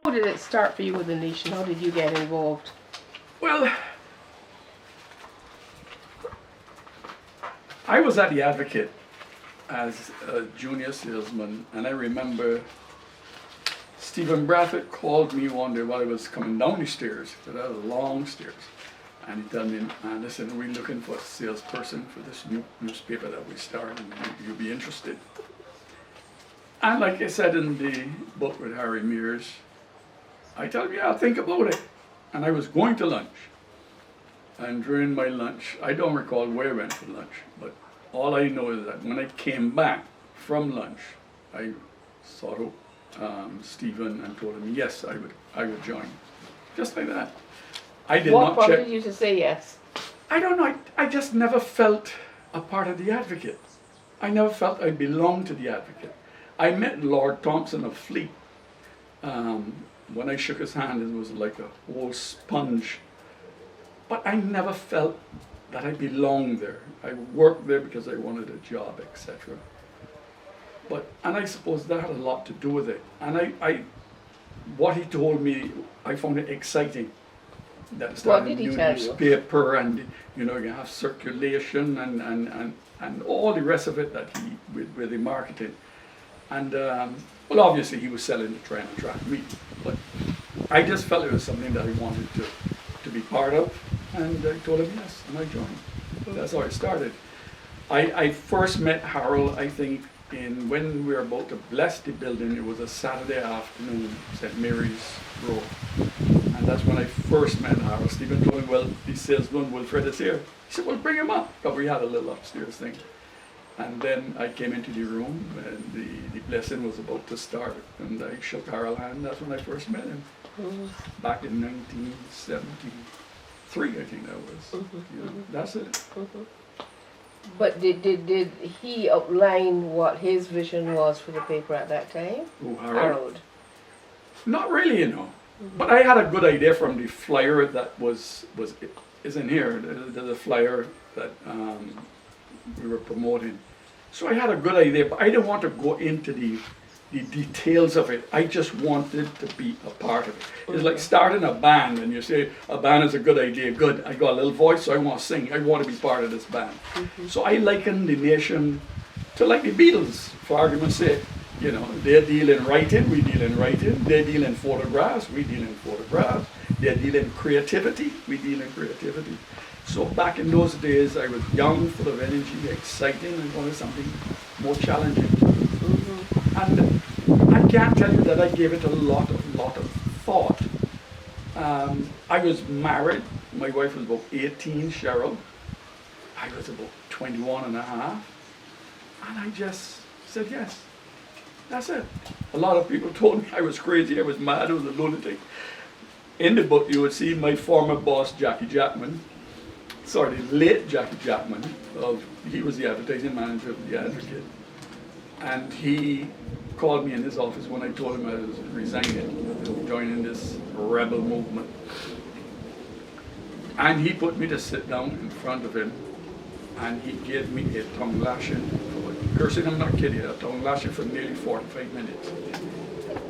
How did it start for you with the nation? How did you get involved? Well, I was at the Advocate as a junior salesman, and I remember Stephen Bradford called me one day while I was coming down the stairs, because I was long stairs, and he told me, "Man, listen, we're looking for a salesperson for this new newspaper that we started, and you'll be interested." And like I said in the book with Harry Mears, I told him, "Yeah, I'll think about it." And I was going to lunch, and during my lunch, I don't recall where I went for lunch, but all I know is that when I came back from lunch, I saw Stephen and told him, yes, I would join. Just like that. I did What not check. prompted you to say yes? I don't know, I just never felt a part of the Advocate. I never felt I belonged to the Advocate. I met Lord Thompson of Fleet. When I shook his hand, it was like a whole sponge. But I never felt that I belonged there. I worked there because I wanted a job, etc. And I suppose that had a lot to do with it. And what he told me, I found it exciting. That started a new newspaper, and you have circulation and all the rest of it that he with the marketing. And well, obviously he was selling to try and attract me, but I just felt it was something that I wanted to be part of, and I told him yes, and I joined. That's how it started. I first met Harold, I think, when we were about to bless the building. It was a Saturday afternoon, St. Mary's Road, and that's when I first met Harold. Stephen told me, well, the salesman Wilfred is here. He said, well, bring him up, because we had a little upstairs thing. And then I came into the room, and the blessing was about to start, and I shook Harold's hand. That's when I first met him, back in 1973, I think that was. That's it. But did he outline what his vision was for the paper at that time? Oh, Harold? Not really, But I had a good idea from the flyer that is in here. There's a flyer that we were promoting. So I had a good idea, but I didn't want to go into the details of it. I just wanted to be a part of it. It's like starting a band, and you say a band is a good idea. Good, I got a little voice, so I want to sing. I want to be part of this band. So I liken the nation to like the Beatles, for argument's sake. They deal in writing, we deal in writing. They deal in photographs, we deal in photographs. They deal in creativity, we deal in creativity. So back in those days, I was young, full of energy, exciting, and wanted something more challenging. And I can't tell you that I gave it a lot of thought. I was married. My wife was about 18, Cheryl. I was about 21 and a half. And I just said yes. That's it. A lot of people told me I was crazy, I was mad, I was a lunatic. In the book, you would see my former boss, Jackie Jackman. Sorry, late Jackie Jackman. He was the advertising manager of the Advocate. And he called me in his office when I told him I was resigning, joining this rebel movement. And he put me to sit down in front of him, and he gave me a tongue lashing. Gercine, I'm not kidding you, a tongue lashing for nearly 45 minutes.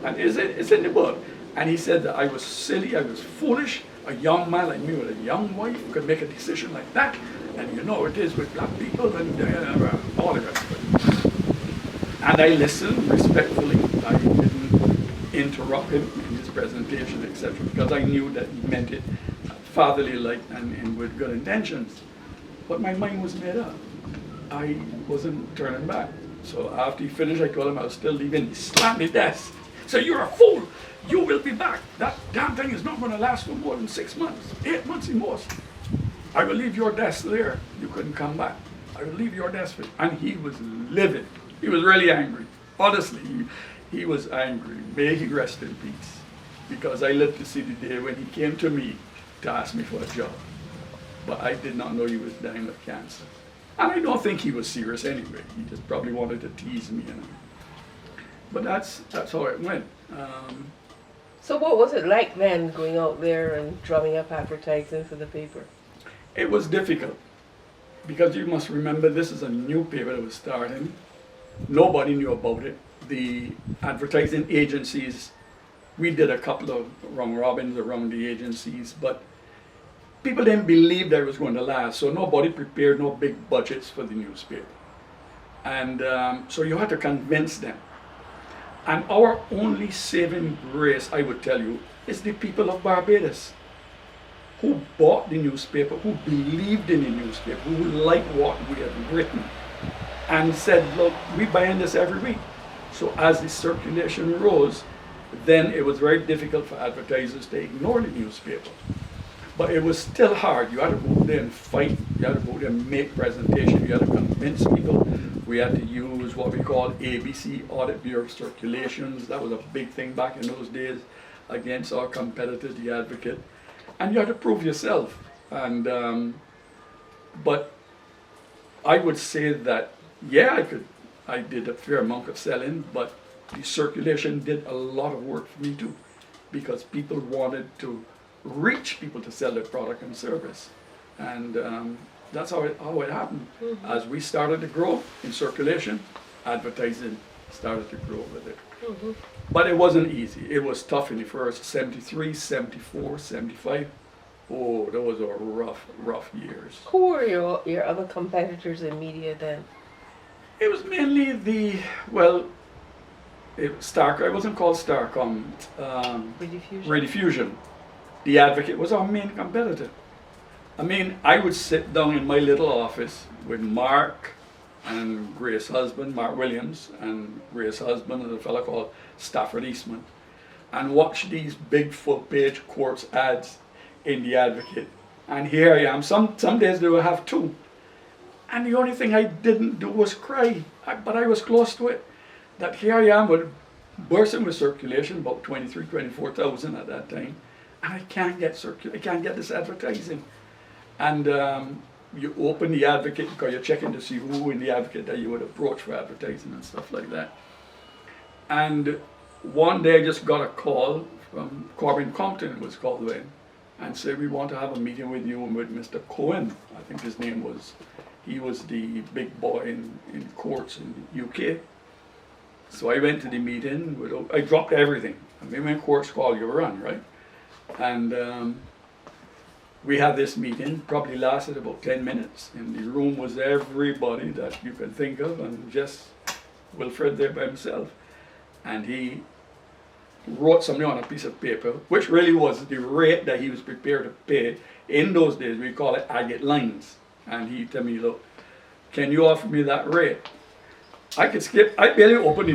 And it's in the book. And he said that I was silly, I was foolish, a young man like me with a young wife could make a decision like that. And you know it is with black people and all the rest of it. And I listened respectfully. I didn't interrupt him in his presentation, etc., because I knew that he meant it fatherly like and with good intentions. But my mind was made up. I wasn't turning back. So after he finished, I told him I was still leaving. He slammed his desk. So you're a fool. You will be back. That damn thing is not going to last for more than 6 months, 8 months at most. I will leave your desk there. You couldn't come back. I will leave your desk. And he was livid. He was really angry. Honestly, he was angry. May he rest in peace. Because I lived to see the day when he came to me to ask me for a job. But I did not know he was dying of cancer. And I don't think he was serious anyway. He just probably wanted to tease me. But that's how it went. So what was it like then, going out there and drumming up advertising for the paper? It was difficult. Because you must remember, this is a new paper that was starting. Nobody knew about it. The advertising agencies we did a couple of round robins around the agencies, but people didn't believe that it was going to last, so nobody prepared no big budgets for the newspaper. And so you had to convince them. And our only saving grace, I would tell you, is the people of Barbados, who bought the newspaper, who believed in the newspaper, who liked what we had written, and said, look, we buying this every week. So as the circulation rose, then it was very difficult for advertisers to ignore the newspaper. But it was still hard. You had to go there and fight. You had to go there and make presentation. You had to convince people. We had to use what we called ABC, Audit Bureau Circulations. That was a big thing back in those days against our competitor, The Advocate. And you had to prove yourself. And but I would say that, yeah, I did a fair amount of selling, but the circulation did a lot of work for me too, because people wanted to reach people to sell their product and service. And that's how it happened. Mm-hmm. As we started to grow in circulation, advertising started to grow with it. Mm-hmm. But it wasn't easy. It was tough in the first 73, 74, 75. Oh, those were rough years. Who were your other competitors in media then? It was mainly Stark. It wasn't called Starcom. Rediffusion. The Advocate was our main competitor. I mean, I would sit down in my little office with Mark and Grace's husband, Mark Williams, and Grace's husband, and a fellow called Stafford Eastman, and watch these big full-page quartz ads in The Advocate. And here I am. Some days they will have two. And the only thing I didn't do was cry, but I was close to it. That here I am with bursting with circulation, about 24,000 at that time, and I can't get this advertising. And you open The Advocate because you're checking to see who in The Advocate that you would approach for advertising and stuff like that. And one day I just got a call from Corbin Compton, it was called then, and said, we want to have a meeting with you and with Mr. Cohen, I think his name was. He was the big boy in courts in the UK. So I went to the meeting, I dropped everything. I mean, when courts call, you run, right? And we had this meeting, probably lasted about 10 minutes. In the room was everybody that you can think of, and just Wilfred there by himself. And he wrote something on a piece of paper, which really was the rate that he was prepared to pay. In those days, we call it agate lines. And he told me, look, can you offer me that rate? I barely opened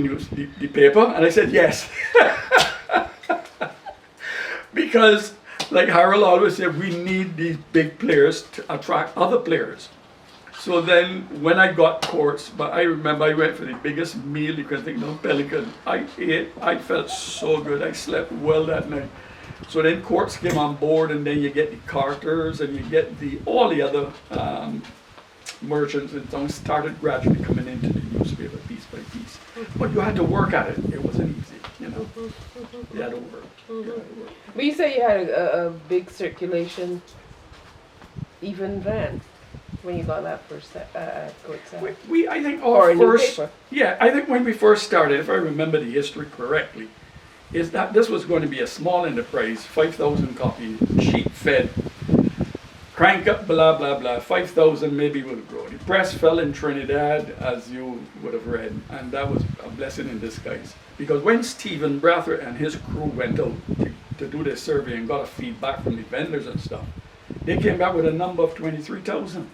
the paper, and I said yes. Because, like Harold always said, we need these big players to attract other players. So then, when I got courts, but I remember I went for the biggest meal you can think of, Pelican. I ate, I felt so good, I slept well that night. So then courts came on board, and then you get the Carters, and you get all the other merchants, and so started gradually coming into the newspaper piece by piece. But you had to work at it. It wasn't easy, you know. You had to work. But you say you had a big circulation even then, when you got that first court set. I think our first, I think when we first started, if I remember the history correctly, is that this was going to be a small enterprise, 5,000 copy, sheet fed, crank up, blah, blah, blah, 5,000 maybe will grow. The press fell in Trinidad, as you would have read, and that was a blessing in disguise. Because when Stephen Brathwaite and his crew went out to do their survey and got a feedback from the vendors and stuff, they came back with a number of 23,000.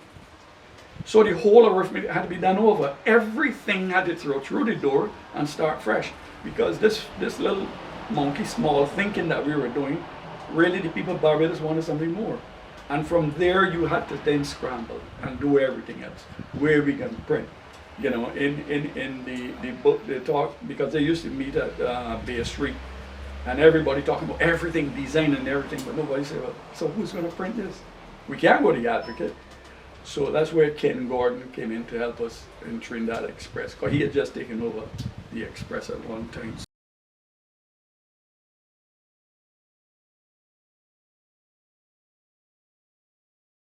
So the whole arithmetic had to be done over. Everything had to throw through the door and start fresh. Because this little monkey small thinking that we were doing, really the people of Barbados wanted something more. And from there you had to then scramble and do everything else. Where we can print. You know, in the book they talk, because they used to meet at Bay Street, and everybody talking about everything, design and everything, but nobody said, well, so who's going to print this? We can't go to The Advocate. So that's where Ken Gordon came in to help us in Trinidad Express, because he had just taken over the Express at one time.